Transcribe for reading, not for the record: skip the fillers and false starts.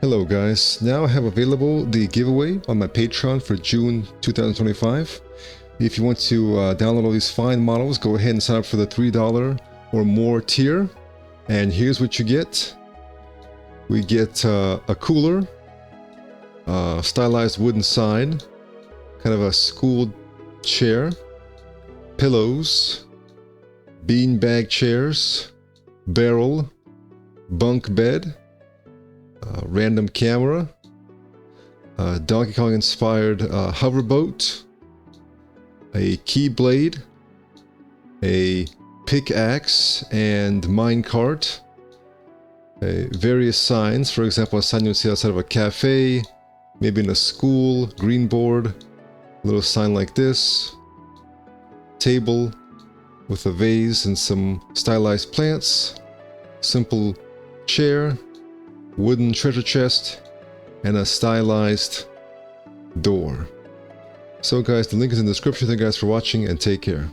Hello guys, now I have available the giveaway on my Patreon for June 2025. If you want to download all these fine models, go ahead and sign up for the $3 or more tier. And here's what you get. We get a cooler, stylized wooden sign, kind of a school chair, pillows, beanbag chairs, barrel, bunk bed, random camera, Donkey Kong inspired hoverboat, a keyblade, a pickaxe and minecart, various signs, for example a sign you'll see outside of a cafe, maybe in a school, green board, a little sign like this, table with a vase and some stylized plants, simple chair, wooden treasure chest, and a stylized door. So guys, the link is in the description. Thank you guys for watching and take care.